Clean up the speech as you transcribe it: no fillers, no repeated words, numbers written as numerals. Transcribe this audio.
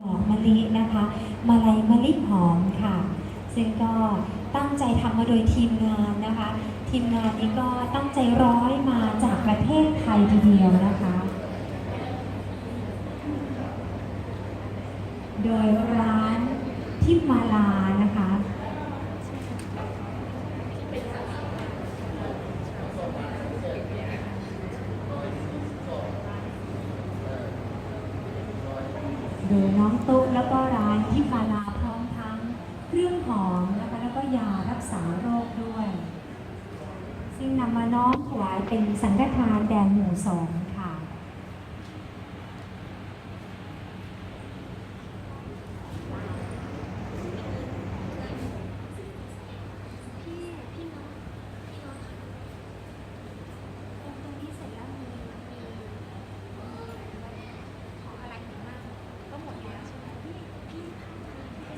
ดอกมะลินะคะมาลัยมะลิหอมค่ะซึ่งก็ตั้งใจทำมาโดยทีมงานนะคะทีมงานนี้ก็ตั้งใจร้อยมาจากประเทศไทยทีเดียวนะคะโดยร้านทิพมาลานะคะโดยน้องตุ๊กแล้วก็ร้านทิพมาลาพร้อมทั้งเครื่องหอมนะคะแล้วก็ยารักษาโรคด้วยซึ่งนำมาน้อมถวายเป็นสังฆทานแด่หมู่สงฆ์